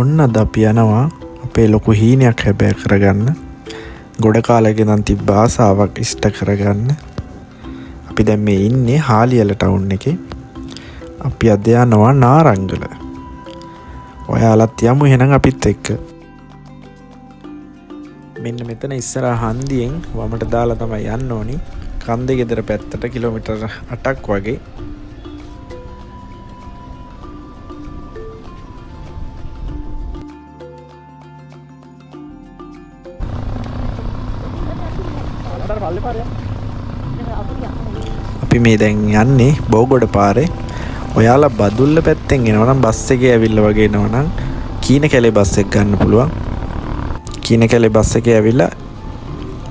ඔන්න අද අපි යනවා අපේ ලොකු හීනයක් හැබෑ කරගන්න. ගොඩ කාලෙක ඉඳන් තිබ්බ ආසාවක් ඉෂ්ට කරගන්න. අපි දැන් මේ ඉන්නේ හාලියල ටවුන් එකේ. අපි අද යනවා නාරංගල. ඔයාලත් යමු එහෙනම් අපිත් එක්ක. මෙන්න මෙතන ඉස්සරහා හන්දියෙන් වමට දාලා තමයි යන්න ඕනි. කන්දේ ගෙදර පැත්තට කිලෝමීටර් 8ක් වගේ. අපි මේ දැන් යන්නේ බෝගොඩ පාරේ. ඔයාලා බදුල්ල පැත්තෙන් එනවා නම් බස් එකේ ඇවිල්ලා වගේ එනවා නම් කීනකැලේ බස් එක ගන්න පුළුවන්. කීනකැලේ බස් එකේ ඇවිල්ලා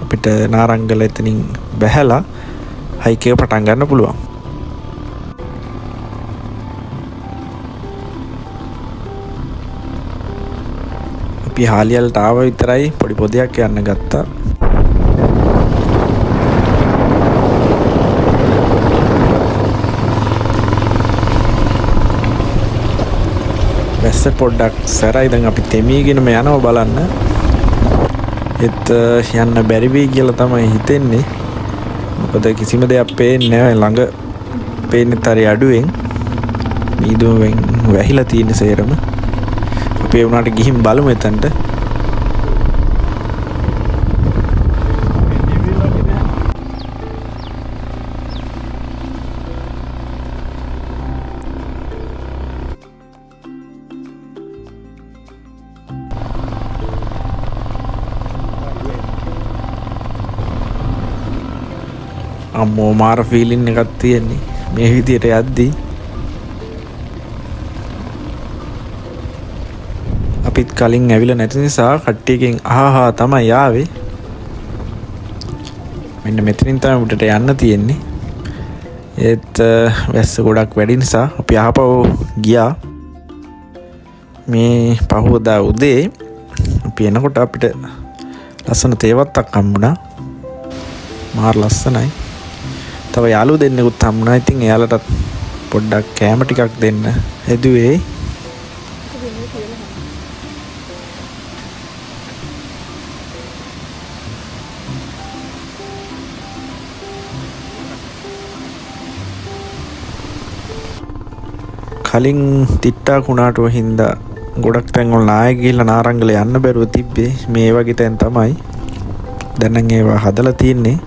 අපිට නාරංගල එතනින් බැහැලා හයික් එක පටන් ගන්න පුළුවන්. අපි හාලියලට ආව විතරයි පොඩි පොදයක් යන්න ගත්තා. වැස්ස පොඩ්ඩක් සැරයි. දැන් අපි තෙමීගෙනම යනවා බලන්න. ඒත් යන්න බැරි වෙයි කියලා තමයි හිතෙන්නේ. මොකද කිසිම දෙයක් පේන්නේ නැහැ. ළඟ පේන්නේ තරි අඩුවෙන්. මීදුවෙන් වැහිලා තියෙන සේරම. අපි ඒ උනාට ගිහින් බලමු එතනට. අම්මෝ මාර ෆීලින් එකක් තියෙන්නේ මේ විදියට යද්දී. අපිත් කලින් ඇවිල්ලා නැති නිසා කට්ටියකින් අහහා තමයි ආවේ. මෙන්න මෙතනින් තමයි උඩට යන්න තියෙන්නේ. ඒත් වැස්ස ගොඩක් වැඩි නිසා අපි ආපහු ගියා. මේ පහවදා උදේ අපි එනකොට අපිට ලස්සන තේවත්තක් හම්බුණා. මාර ලස්සනයි. තව යාළුවෝ දෙන්නෙකුත් හම්බුණා. ඉතින් එයාලටත් පොඩ්ඩක් කෑම ටිකක් දෙන්න හැදුවේ. කලින් තිට්ටා කුණාටුව හින්දා ගොඩක් තැන්වල නායක ගිහිල්ලා නාරංගල යන්න බැරුව තිබ්බේ. මේ වගේ තැන් තමයි. දැන් නම් ඒවා හදලා තියෙන්නේ.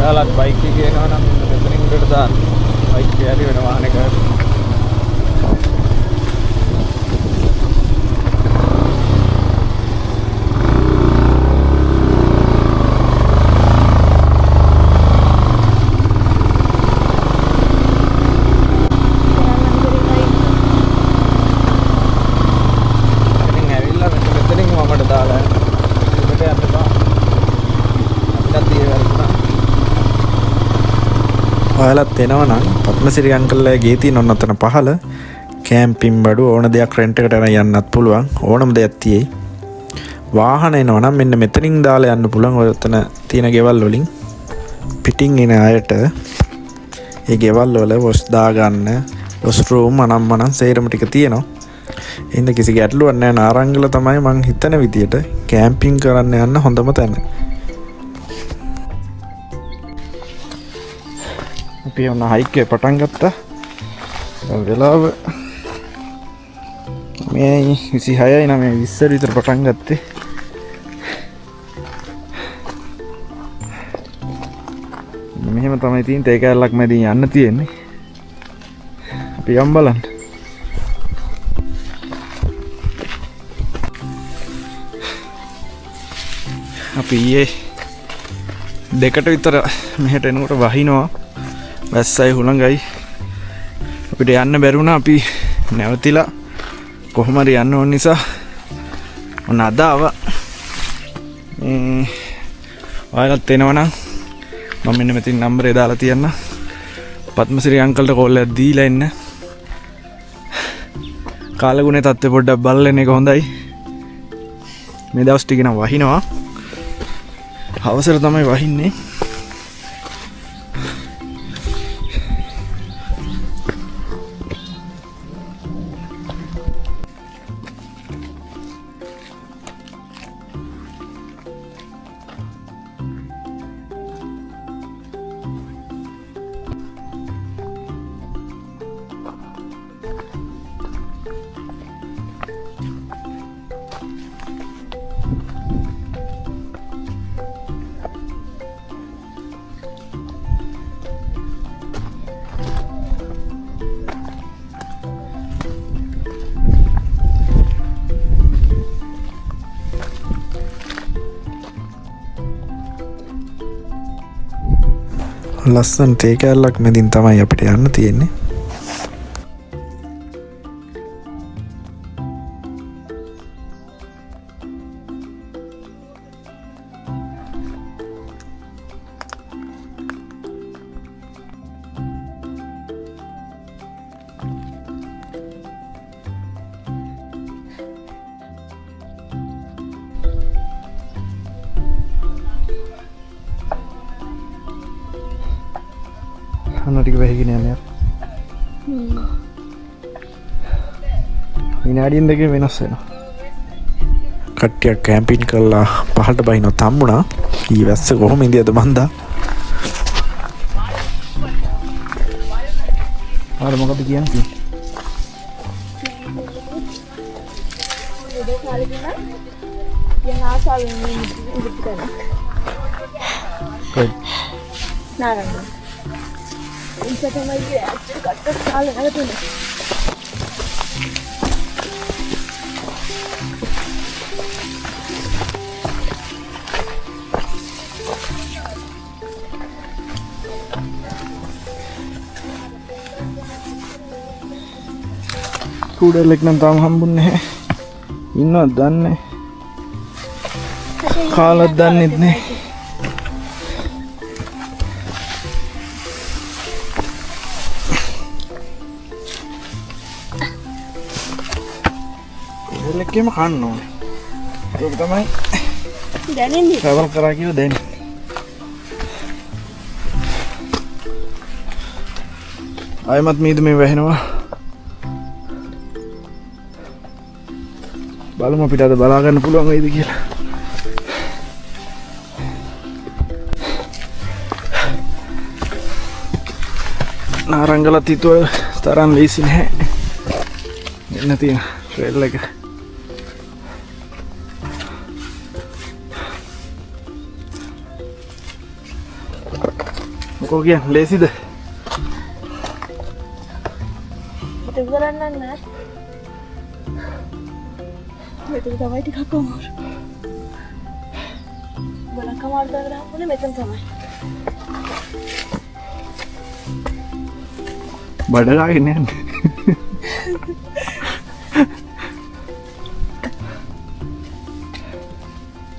ඔයාලත් බයික් එකේ යනවා නම් මෙතනින් උඩට දාන්න. බයික් එක ඇරි වෙන වාහනයක. ඔයාලත් එනවා නම් පත්මසිරි අංකල්ලා ගේ තියෙන ඔන්න ඔතන පහළ කැම්පින් බඩු ඕන දෙයක් රෙන්ට් එකට යන්නත් පුළුවන්. ඕනම දෙයක් තියෙයි. වාහන එනවා නම් මෙන්න මෙතනින් දාලා යන්න පුළුවන්. ඔය ඔතන තියෙන ගෙවල් වලින් පිටින් එන අයට ඒ ගෙවල් වල වොස් දා ගන්න වොස් රූම් අනම්මනම් සේරම ටික තියෙනවා. එහෙනම් කිසි ගැටලුවක් නැහැ. නාරංගල තමයි මං හිතන විදියට කැම්පින් කරන්න යන්න හොඳම තැන. අපි ඔන්න හයික් එක පටන් ගත්තා. වෙලාව මේ 26යි නම් 20 විතර පටන් ගත්තේ. මෙහෙම තමයි තියෙන තේ කැලක් මැදින් යන්න තියෙන්නේ. අපි යම් බලන්න. අපි ඊයේ දෙකට විතර මෙහෙට එනකොට වහිනවා වැස්සයි හුළඟයි අපිට යන්න බැරි වුණා අපි නැවතිලා කොහොම හරි යන්න ඕන නිසා ඔන්න අද ආවා ඔයාලත් එනවනම් මම මෙන්න මෙතන නම්බරේ දාලා තියන්න පద్මසිරි අංකල්ට කෝල් එකක් දීලා එන්න කාලගුණේ තත්ත්වය පොඩ්ඩක් බලලා එන එක හොඳයි මේ දවස් ටික නම් වහිනවා අවසර තමයි වහින්නේ ලස්සන තේ කෑල්ලක් මැදින් තමයි අපිට යන්න තියෙන්නේ අන්න ටික වෙහිගෙන යන්නේ විනාඩියෙන් දෙකකින් වෙනස් වෙනවා කට්ටියක් කැම්පින් කරලා පහළට බහිනවා තම්බුණා ඊ වැස්ස කොහොම ඉඳියද මන්දා ආර මොකද කියන්නේ කූඩලෙක් නම් තාම හම්බුන්නේ නැහැ ඉන්නවද දන්නේ කාලක් දන්නෙත් නැහැ කූඩලෙක්ම කන්න ඕනේ ඒක තමයි දැනෙන්නේ ට්‍රැවල් කරා කියලා දැනෙන්නේ ආයමත් මීද මේ වැහෙනවා බලමු අපිට අද බලා ගන්න පුළුවන් වෙයිද කියලා. නාරංගලත් හිතුව තරම් ලීසි නැහැ. එන්න තියෙන ට්‍රේල් එක. මොකෝ කියන්නේ ලේසිද? ඒක කරන්න නෑ. මෙතන තමයි ටිකක් අමාරු. බලන්න කමාල් දාලා හම්බුනේ මෙතන තමයි. බඩගාගෙන යන්නේ.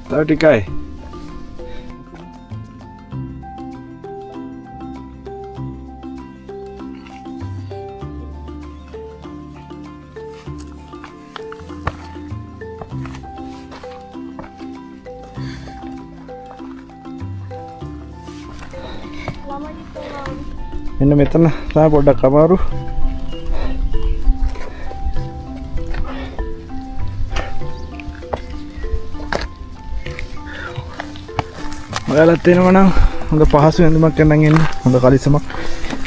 තව ටිකයි. මෙන්න මෙතන තමයි පොඩ්ඩක් අමාරු. ඔයාලත් එනවා නම් හොඳ පහසු ඇඳුමක් අරන් එන්න. හොඳ කලිසමක්,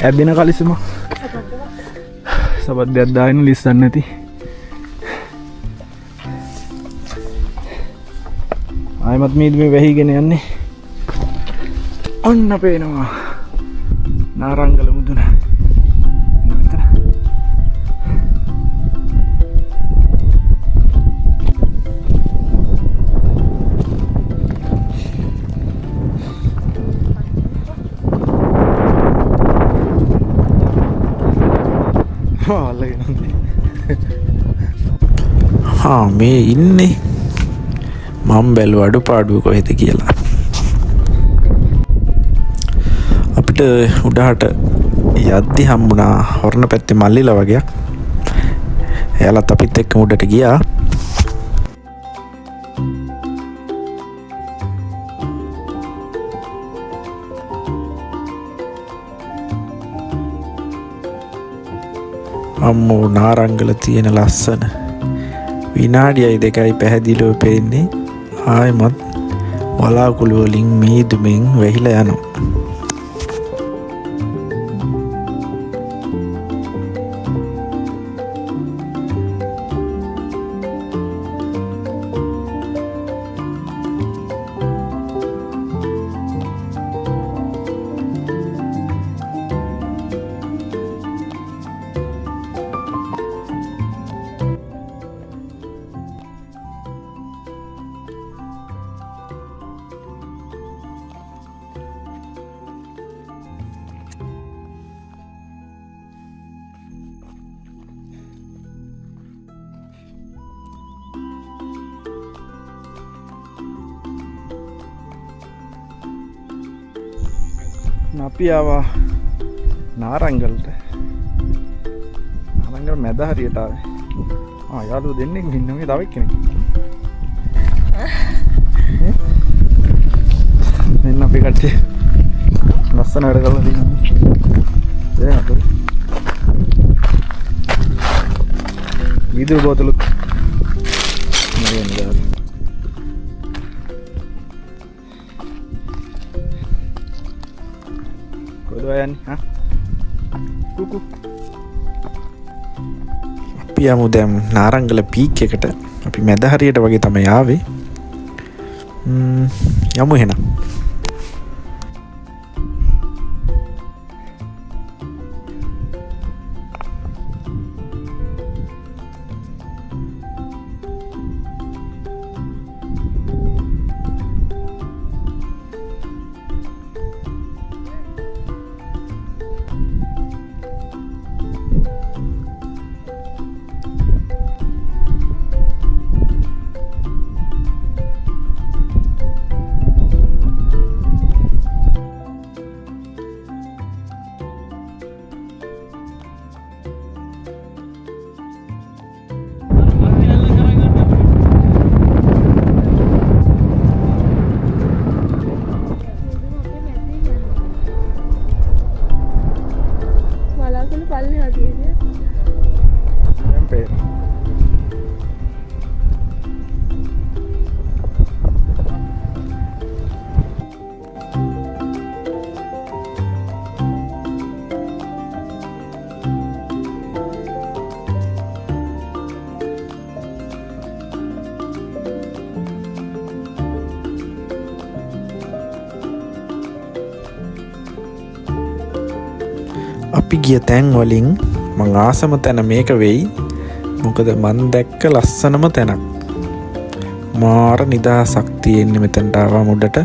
ඇබ්බෙන කලිසමක්. සබද්දයක් දාගෙන ලිස්සන්නේ නැති. ආයමත් මේ වැහිගෙන යන්නේ. ඔන්න පේනවා. නාරංගල මුදුන මෙතන හා මේ ඉන්නේ මම බැලුව අඩුපාඩුව කොහෙද කියලා. අපිට උඩහට යද්දි හම්බුණා හොරණ පැත්තේ මල්ලිලා වගේක්. එයාලත් අපිත් එක්ක උඩට ගියා. අම්මෝ නාරංගල තියෙන ලස්සන විනාඩියයි දෙකයි පැහැදිලිව පේන්නේ ආයෙමත් වලාකුළු වලින් මීදුමින් වැහිලා යනවා. අපි ආවා නාරංගලට. නාරංගල මැද හරියට ආවේ. යාළුවෝ දෙන්නෙක් ඉන්න මේ තව එක්කෙනෙක්. මෙන්න අපි කට්ටිය ලස්සන වැඩ කරලා තියෙනවා. ඒ නේද? වීදුරු බෝතලුත් නෙවෙයි. අපි යමු දැන් නාරංගල පීක් එකට. අපි මැද හරියට වගේ තමයි ආවේ. යමු එහෙනම්. අපි ගිය තැන් වලින් මං ආසම තැන මේක වෙයි. මොකද මන් දැක්ක ලස්සනම තැනක්. මාර නිදහසක් තියෙන්නේ මෙතනට ආවා මුඩට.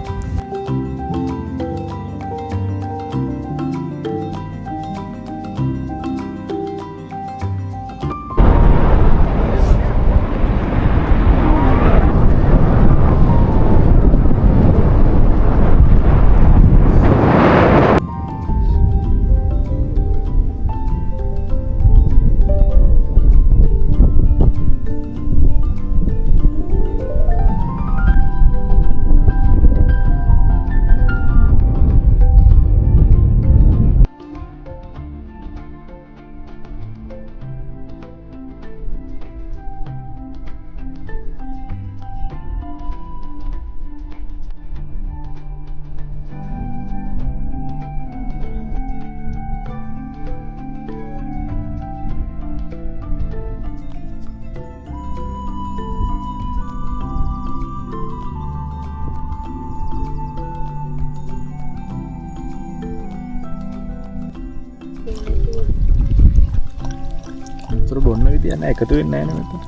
උතර බොන්න විදියක් නැහැ, එකතු වෙන්නේ නැහැ නේ මෙතන.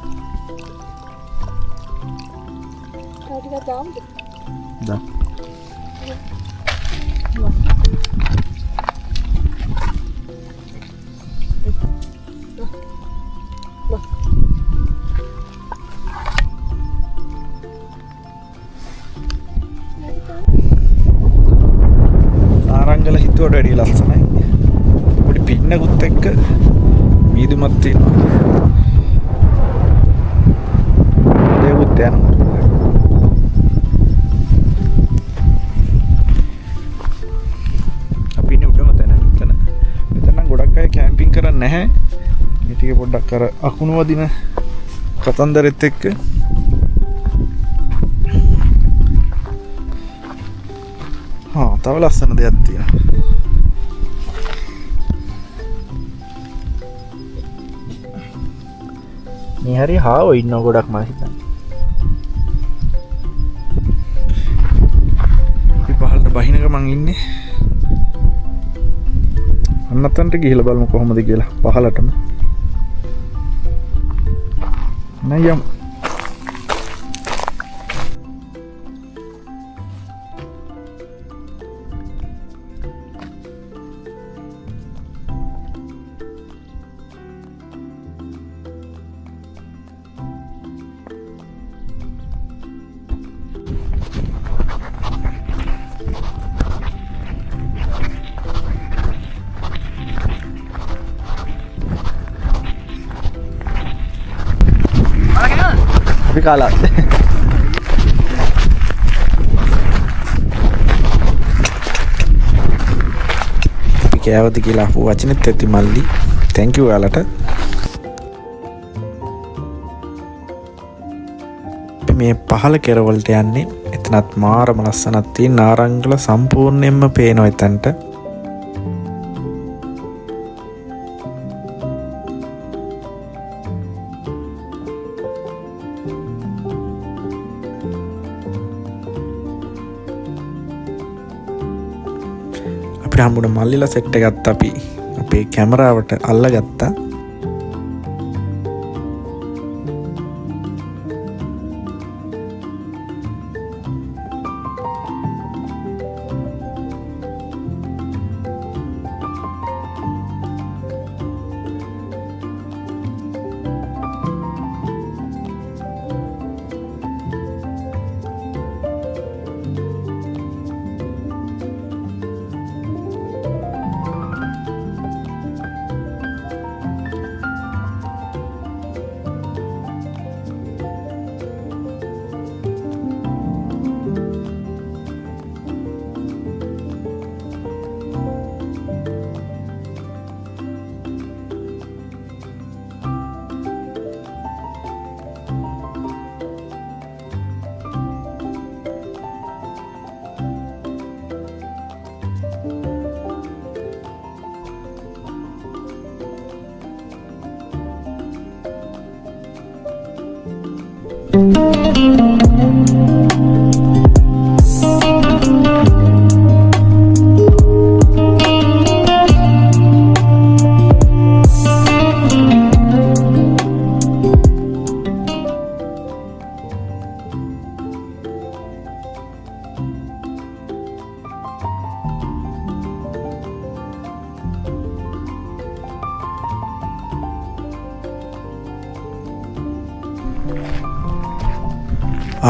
ටිකක් දාමුද? දා. මීදුමක් තියෙනවා. දේවුත් යනවා. අපි ඉන්නේ උඩම තැන. මෙතන නම් ගොඩක් අය කැම්පින් කරන්නේ නැහැ. මේ ටික පොඩ්ඩක් අර අකුණු වදින කතන්දරෙත් එක්ක තව ලස්සන දෙයක් තියෙනවා. මේ හරි හාව ඉන්නවා ගොඩක් මම හිතන්නේ. අපි පහළට බහින ගමන් ඉන්නේ. අන්නතන්ට ගිහිල්ලා බලමු කොහොමද කියලා පහළටම. නයම් අපි කාලා අපි කෑවද කියලා අපු වචනෙත් ඇති මල්ලි thank you ඔයාලට. මේ පහළ කෙරවලට යන්නේ. එතනත් මාරම ලස්සනක් තියෙන නාරංගල සම්පූර්ණයෙන්ම පේනවා එතනට. හම්බුණ මල්ලිලා සෙට් එකත් අපි අපේ කැමරාවට අල්ලගත්තා.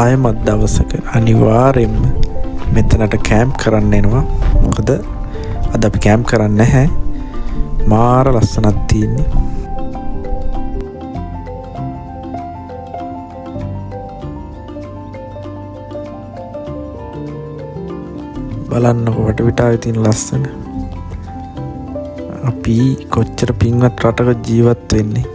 ආයමත් දවසක අනිවාර්යෙන්ම මෙතනට කැම්ප් කරන්න එනවා. මොකද අද අපි කැම්ප් කරන්නේ නැහැ. මාර ලස්සනක් තියෙන්නේ. බලන්නකො වටපිටාවේ තියෙන ලස්සන. අපි කොච්චර පින්වත් රටක ජීවත් වෙන්නේ.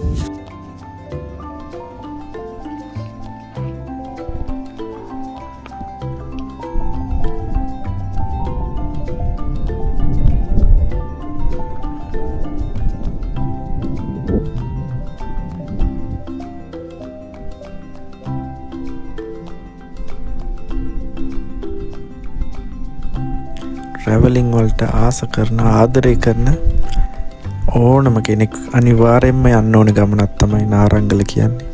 ට්‍රැවලින් වලට ආස කරන ආදරය කරන ඕනම කෙනෙක් අනිවාර්යෙන්ම යන්න ඕන ගමනක් තමයි නාරංගල කියන්නේ.